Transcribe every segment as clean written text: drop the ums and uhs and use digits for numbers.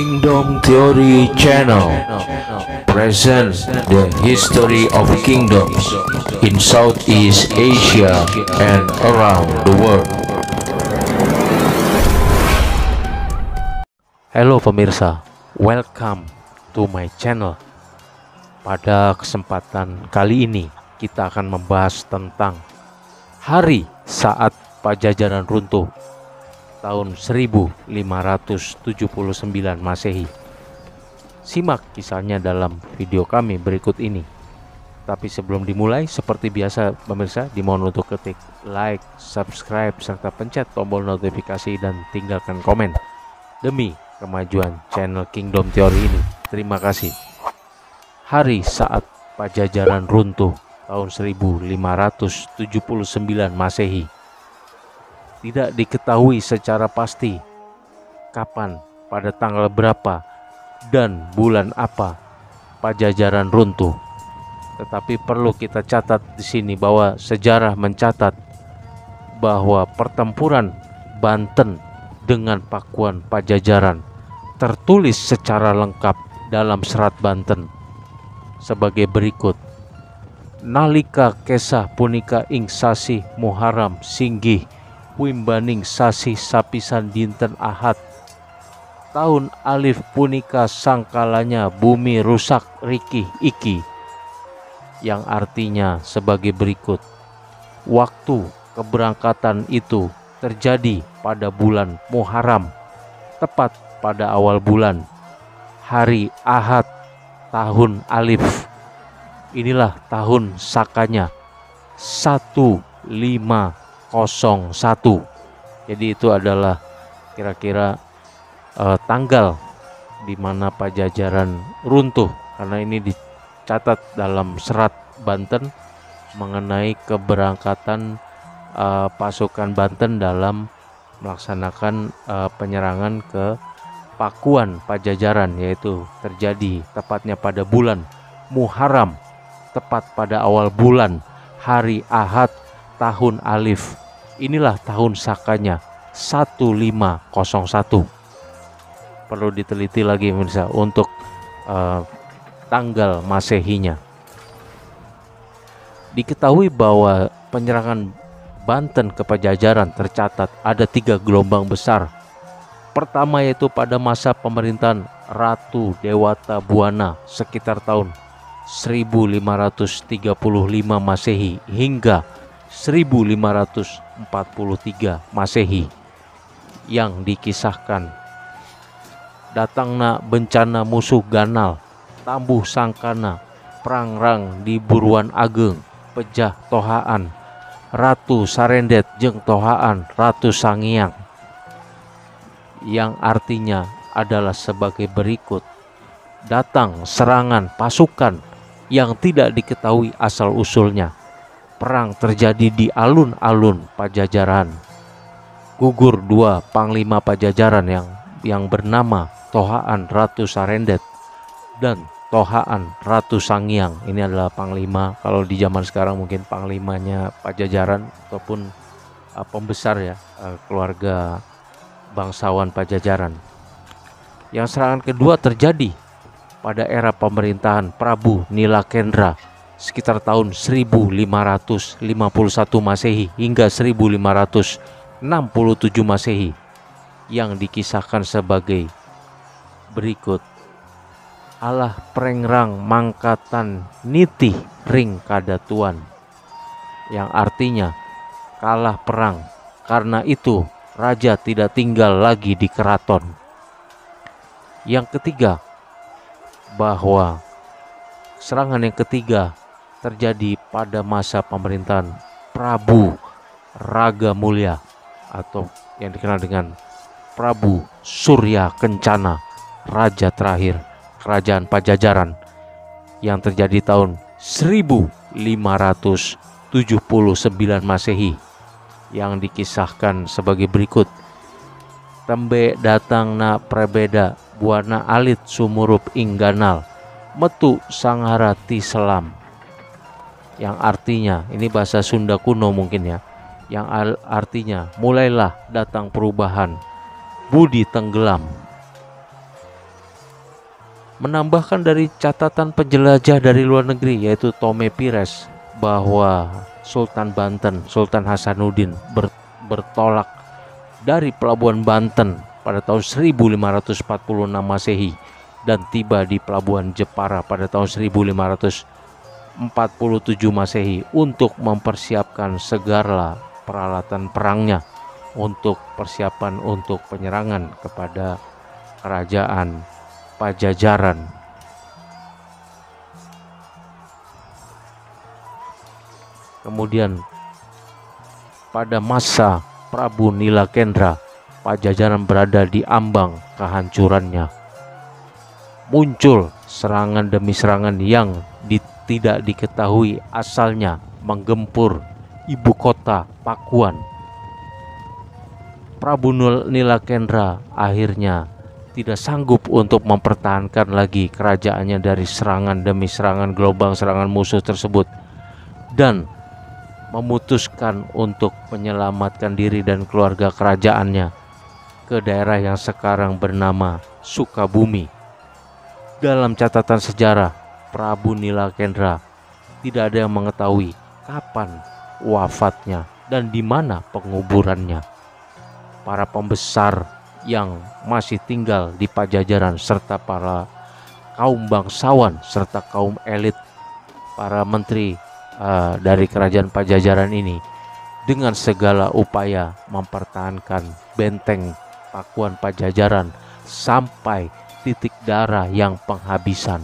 Kingdom Theory Channel presents the history of kingdoms in Southeast Asia and around the world. Halo pemirsa, welcome to my channel. Pada kesempatan kali ini kita akan membahas tentang hari saat Pajajaran runtuh tahun 1579 Masehi. Simak kisahnya dalam video kami berikut ini. Tapi sebelum dimulai, seperti biasa pemirsa, dimohon untuk ketik like, subscribe, serta pencet tombol notifikasi dan tinggalkan komen demi kemajuan channel Kingdom Theory ini. Terima kasih. Hari saat Pajajaran runtuh tahun 1579 Masehi. Tidak diketahui secara pasti kapan, pada tanggal berapa, dan bulan apa Pajajaran runtuh. Tetapi perlu kita catat di sini bahwa sejarah mencatat bahwa pertempuran Banten dengan Pakuan Pajajaran tertulis secara lengkap dalam Serat Banten sebagai berikut. Nalika kesah punika ing sasi Muharram singgih wimbaning sasi sapisan dinten Ahad, tahun alif punika sangkalanya bumi rusak rikih iki, yang artinya sebagai berikut. Waktu keberangkatan itu terjadi pada bulan Muharram, tepat pada awal bulan, hari Ahad, tahun alif. Inilah tahun sakanya 1501. Jadi itu adalah kira-kira tanggal di mana Pajajaran runtuh, karena ini dicatat dalam Serat Banten mengenai keberangkatan pasukan Banten dalam melaksanakan penyerangan ke Pakuan Pajajaran, yaitu terjadi tepatnya pada bulan Muharram, tepat pada awal bulan, hari Ahad, tahun alif. Inilah tahun sakanya 1501. Perlu diteliti lagi pemirsa untuk tanggal Masehinya. Diketahui bahwa penyerangan Banten ke Pajajaran tercatat ada 3 gelombang besar. Pertama yaitu pada masa pemerintahan Ratu Dewata Buana sekitar tahun 1535 Masehi hingga 1543 Masehi, yang dikisahkan datangna bencana musuh ganal tambuh sangkana prangrang di Buruan Ageng pejah tohaan Ratu Sarendet jeung tohaan Ratu Sangiang, yang artinya adalah sebagai berikut. Datang serangan pasukan yang tidak diketahui asal usulnya. Perang terjadi di alun-alun Pajajaran. Gugur 2 panglima Pajajaran yang bernama Tohaan Ratu Sarendet dan Tohaan Ratu Sangiang. Ini adalah panglima, kalau di zaman sekarang mungkin panglimanya Pajajaran ataupun pembesar ya, keluarga bangsawan Pajajaran. Yang serangan kedua terjadi pada era pemerintahan Prabu Nilakendra sekitar tahun 1551 Masehi hingga 1567 Masehi, yang dikisahkan sebagai berikut. Alah prengrang mangkatan nitih ring kadatuan, yang artinya kalah perang, karena itu raja tidak tinggal lagi di keraton. Yang ketiga, bahwa serangan yang ketiga terjadi pada masa pemerintahan Prabu Ragamulya atau yang dikenal dengan Prabu Surya Kencana, raja terakhir kerajaan Pajajaran, yang terjadi tahun 1579 Masehi, yang dikisahkan sebagai berikut. Tembe datang na prebeda buana alit sumurup ingganal metu sangharati selam, yang artinya, ini bahasa Sunda kuno mungkin ya, yang artinya mulailah datang perubahan, budi tenggelam. menambahkan dari catatan penjelajah dari luar negeri yaitu Tome Pires bahwa Sultan Banten, Sultan Hasanuddin bertolak dari pelabuhan Banten pada tahun 1546 Masehi dan tiba di pelabuhan Jepara pada tahun 1547 Masehi untuk mempersiapkan segala peralatan perangnya untuk persiapan untuk penyerangan kepada kerajaan Pajajaran. Kemudian pada masa Prabu Nilakendra, Pajajaran berada di ambang kehancurannya. Muncul serangan demi serangan yang tidak diketahui asalnya menggempur ibu kota Pakuan. Prabu Nilakendra akhirnya tidak sanggup untuk mempertahankan lagi kerajaannya dari serangan demi serangan, gelombang serangan musuh tersebut, dan memutuskan untuk menyelamatkan diri dan keluarga kerajaannya ke daerah yang sekarang bernama Sukabumi. Dalam catatan sejarah, Prabu Nilakendra tidak ada yang mengetahui kapan wafatnya dan di mana penguburannya. Para pembesar yang masih tinggal di Pajajaran serta para kaum bangsawan serta kaum elit, para menteri dari kerajaan Pajajaran ini dengan segala upaya mempertahankan benteng Pakuan Pajajaran sampai titik darah yang penghabisan.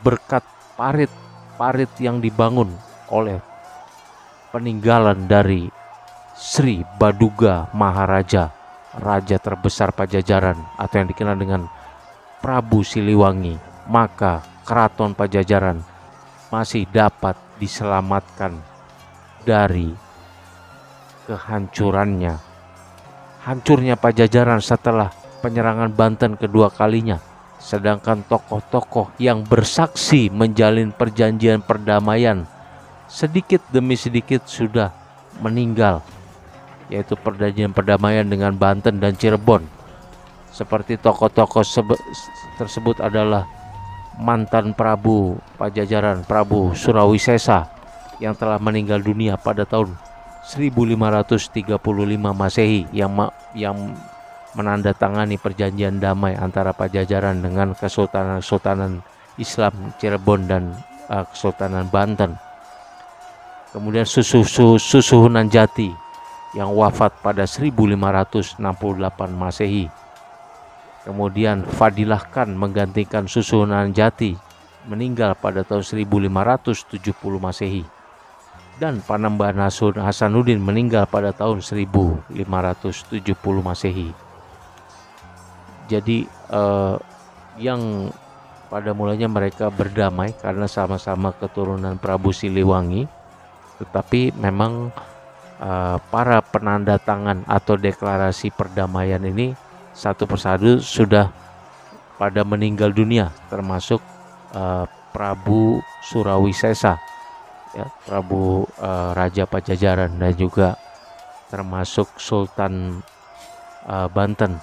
Berkat parit yang dibangun oleh peninggalan dari Sri Baduga Maharaja, raja terbesar Pajajaran atau yang dikenal dengan Prabu Siliwangi, maka keraton Pajajaran masih dapat diselamatkan dari kehancurannya. Hancurnya Pajajaran setelah penyerangan Banten kedua kalinya, sedangkan tokoh-tokoh yang bersaksi menjalin perjanjian perdamaian sedikit demi sedikit sudah meninggal, yaitu perjanjian perdamaian dengan Banten dan Cirebon. Seperti tokoh-tokoh tersebut adalah mantan Prabu Pajajaran, Prabu Surawisesa, yang telah meninggal dunia pada tahun 1535 Masehi, yang menandatangani perjanjian damai antara Pajajaran dengan Kesultanan Islam Cirebon dan Kesultanan Banten. Kemudian Susuhunan Jati yang wafat pada 1568 Masehi. Kemudian Fadilah Khan menggantikan Susuhunan Jati, meninggal pada tahun 1570 Masehi. Dan Panembahan Hasanuddin meninggal pada tahun 1570 Masehi. Jadi yang pada mulanya mereka berdamai karena sama-sama keturunan Prabu Siliwangi, tetapi memang para penanda tangan atau deklarasi perdamaian ini satu persatu sudah pada meninggal dunia, termasuk Prabu Surawisesa, ya, Prabu Raja Pajajaran, dan juga termasuk Sultan Banten,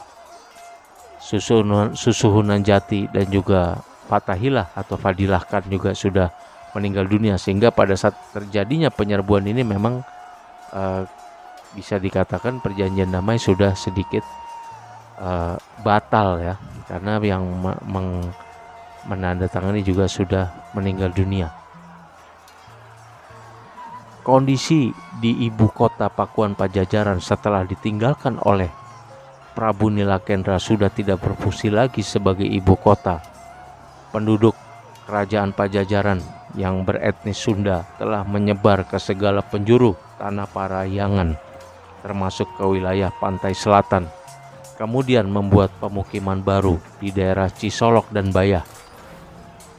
Susuhunan Jati, dan juga Fathahilah atau Fadilah Khan juga sudah meninggal dunia, sehingga pada saat terjadinya penyerbuan ini memang bisa dikatakan perjanjian damai sudah sedikit batal, ya, karena yang menandatangani juga sudah meninggal dunia. Kondisi di ibu kota Pakuan Pajajaran setelah ditinggalkan oleh Prabu Nilakendra sudah tidak berfungsi lagi sebagai ibu kota. Penduduk kerajaan Pajajaran yang beretnis Sunda telah menyebar ke segala penjuru tanah Parahyangan, termasuk ke wilayah pantai selatan. Kemudian membuat pemukiman baru di daerah Cisolok dan Bayah.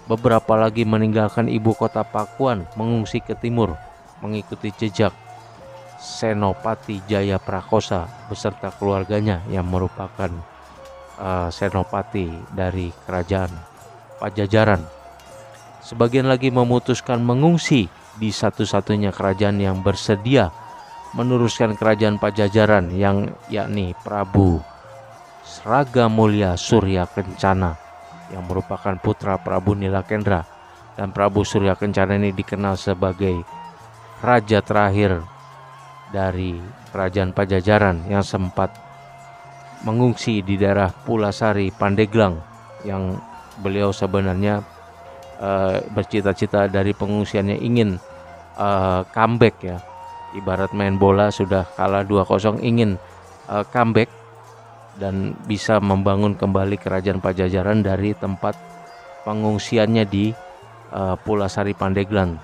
Beberapa lagi meninggalkan ibu kota Pakuan mengungsi ke timur, mengikuti jejak Senopati Jaya Prakosa beserta keluarganya yang merupakan senopati dari kerajaan Pajajaran. Sebagian lagi memutuskan mengungsi di satu-satunya kerajaan yang bersedia meneruskan kerajaan Pajajaran, yakni Prabu Raga Mulya Surya Kencana yang merupakan putra Prabu Nilakendra. Dan Prabu Surya Kencana ini dikenal sebagai raja terakhir dari kerajaan Pajajaran yang sempat mengungsi di daerah Pulasari, Pandeglang, yang beliau sebenarnya bercita-cita dari pengungsiannya ingin comeback ya. Ibarat main bola sudah kalah 2-0 ingin comeback dan bisa membangun kembali kerajaan Pajajaran dari tempat pengungsiannya di Pulasari, Pandeglang.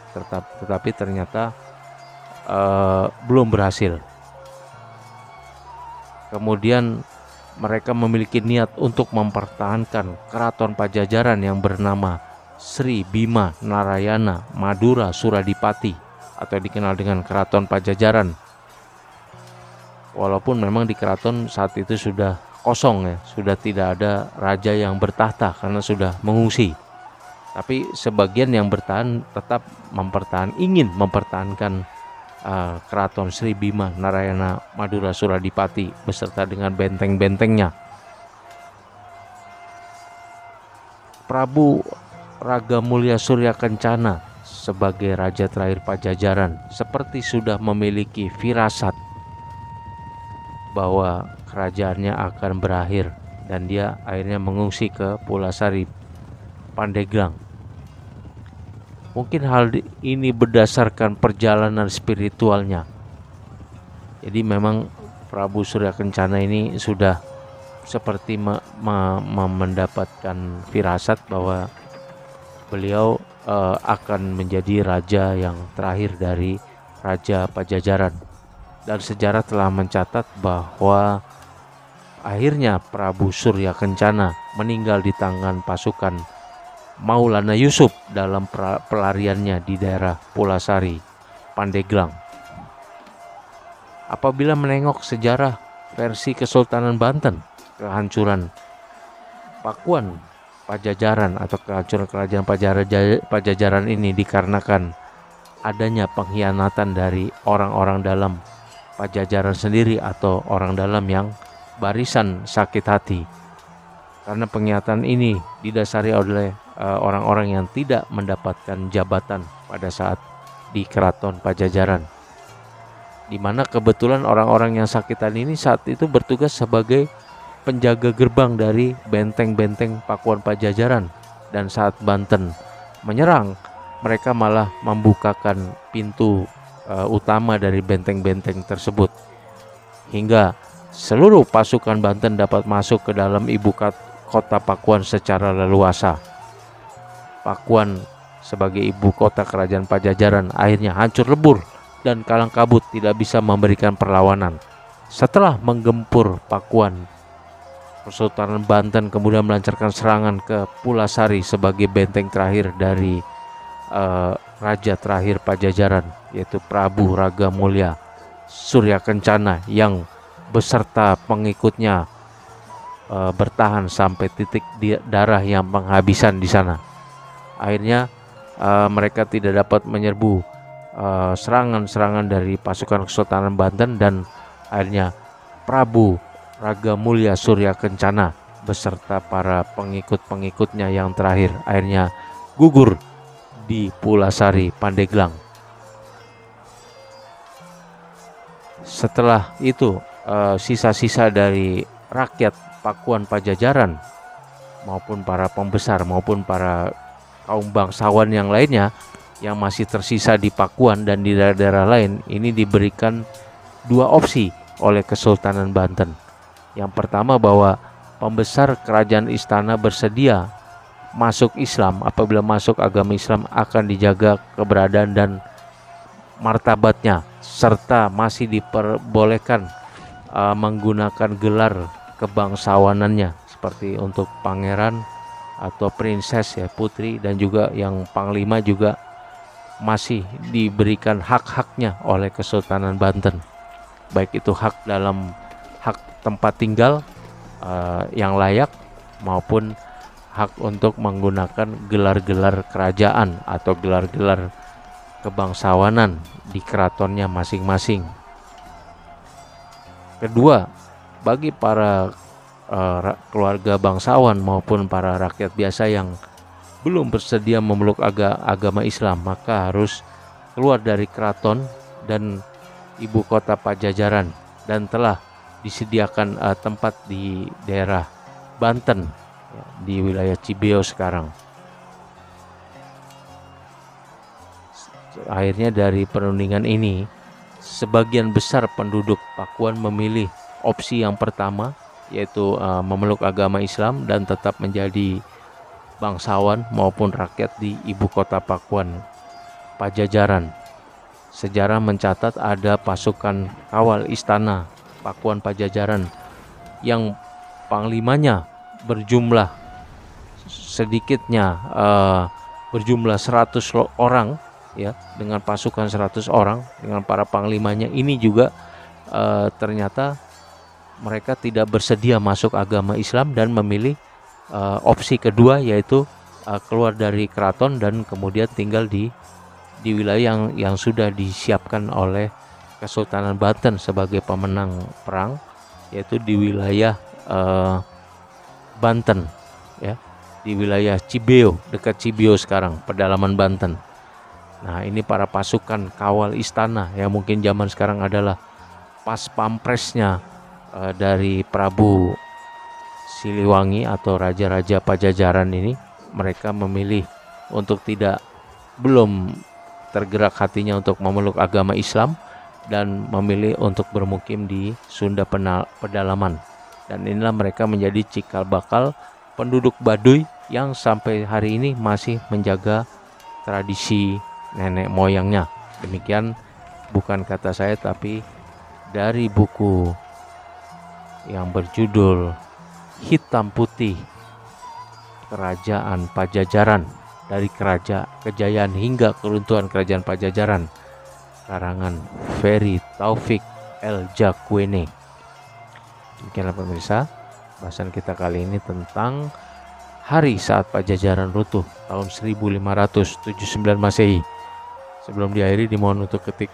Tetapi ternyata belum berhasil. Kemudian mereka memiliki niat untuk mempertahankan keraton Pajajaran yang bernama Sri Bima Narayana Madura Suradipati atau dikenal dengan Keraton Pajajaran. Walaupun memang di keraton saat itu sudah kosong ya, sudah tidak ada raja yang bertahta karena sudah mengungsi. Tapi sebagian yang bertahan tetap ingin mempertahankan Keraton Sri Bima Narayana Madura Suradipati beserta dengan benteng-bentengnya. Prabu Raga Mulya Surya Kencana sebagai raja terakhir Pajajaran seperti sudah memiliki firasat bahwa kerajaannya akan berakhir dan dia akhirnya mengungsi ke Pulasari, Pandeglang. Mungkin hal ini berdasarkan perjalanan spiritualnya. Jadi memang Prabu Surya Kencana ini sudah seperti mendapatkan firasat bahwa beliau akan menjadi raja yang terakhir dari Raja Pajajaran. Dan sejarah telah mencatat bahwa akhirnya Prabu Surya Kencana meninggal di tangan pasukan Maulana Yusuf dalam pelariannya di daerah Pulasari, Pandeglang. Apabila menengok sejarah versi Kesultanan Banten, kehancuran Pakuan Pajajaran atau kehancuran kerajaan Pajajaran ini dikarenakan adanya pengkhianatan dari orang-orang dalam Pajajaran sendiri atau orang dalam yang barisan sakit hati. Karena pengkhianatan ini didasari oleh orang-orang yang tidak mendapatkan jabatan pada saat di Keraton Pajajaran, di mana kebetulan orang-orang yang sakitan ini saat itu bertugas sebagai penjaga gerbang dari benteng-benteng Pakuan Pajajaran. Dan saat Banten menyerang, mereka malah membukakan pintu utama dari benteng-benteng tersebut, hingga seluruh pasukan Banten dapat masuk ke dalam ibu kota Pakuan secara leluasa. Pakuan sebagai ibu kota kerajaan Pajajaran akhirnya hancur lebur dan kalang kabut, tidak bisa memberikan perlawanan. Setelah menggempur Pakuan, Kesultanan Banten kemudian melancarkan serangan ke Pulasari sebagai benteng terakhir dari raja terakhir Pajajaran, yaitu Prabu Raga Mulya Surya Kencana yang beserta pengikutnya bertahan sampai titik darah yang penghabisan di sana. Akhirnya mereka tidak dapat menyerbu serangan-serangan dari pasukan Kesultanan Banten, dan akhirnya Prabu Raga Mulya Surya Kencana beserta para pengikut-pengikutnya yang terakhir akhirnya gugur di Pulasari, Pandeglang. Setelah itu sisa-sisa dari rakyat Pakuan Pajajaran maupun para pembesar maupun para kaum bangsawan yang lainnya yang masih tersisa di Pakuan dan di daerah-daerah lain ini diberikan dua opsi oleh Kesultanan Banten. Yang pertama, bahwa pembesar kerajaan istana bersedia masuk Islam. Apabila masuk agama Islam akan dijaga keberadaan dan martabatnya, serta masih diperbolehkan menggunakan gelar kebangsawanannya seperti untuk pangeran atau princess ya, putri, dan juga yang panglima juga masih diberikan hak-haknya oleh Kesultanan Banten, baik itu hak dalam hak tempat tinggal yang layak maupun hak untuk menggunakan gelar-gelar kerajaan atau gelar-gelar kebangsawanan di keratonnya masing-masing. Kedua, bagi para keluarga bangsawan maupun para rakyat biasa yang belum bersedia memeluk agama Islam, maka harus keluar dari keraton dan ibu kota Pajajaran, dan telah disediakan tempat di daerah Banten, ya, di wilayah Cibeo sekarang. Akhirnya dari perundingan ini, sebagian besar penduduk Pakuan memilih opsi yang pertama, yaitu memeluk agama Islam dan tetap menjadi bangsawan maupun rakyat di ibu kota Pakuan, Pajajaran. Sejarah mencatat ada pasukan kawal istana Pakuan Pajajaran yang panglimanya berjumlah sedikitnya berjumlah 100 orang, ya, dengan pasukan 100 orang dengan para panglimanya ini juga ternyata mereka tidak bersedia masuk agama Islam dan memilih opsi kedua, yaitu keluar dari keraton dan kemudian tinggal di wilayah yang sudah disiapkan oleh Kesultanan Banten sebagai pemenang perang, yaitu di wilayah Banten, ya, di wilayah Cibeo, dekat Cibeo sekarang, pedalaman Banten. Nah, ini para pasukan kawal istana yang mungkin zaman sekarang adalah pas pampresnya dari Prabu Siliwangi atau raja-raja Pajajaran ini. Mereka memilih untuk belum tergerak hatinya untuk memeluk agama Islam dan memilih untuk bermukim di Sunda pedalaman. Dan inilah mereka menjadi cikal bakal penduduk Baduy yang sampai hari ini masih menjaga tradisi nenek moyangnya. Demikian bukan kata saya, tapi dari buku yang berjudul Hitam Putih Kerajaan Pajajaran, dari kejayaan hingga keruntuhan kerajaan Pajajaran, karangan Ferry Taufik El Jakwene. Demikianlah pemirsa, bahasan kita kali ini tentang hari saat Pajajaran runtuh tahun 1579 Masehi. Sebelum diakhiri, dimohon untuk ketik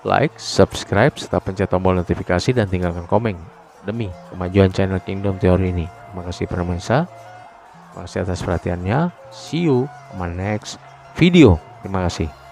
like, subscribe, serta pencet tombol notifikasi dan tinggalkan komen demi kemajuan channel Kingdom Theory ini. Terima kasih pemirsa. Terima kasih atas perhatiannya. See you on my next video. Terima kasih.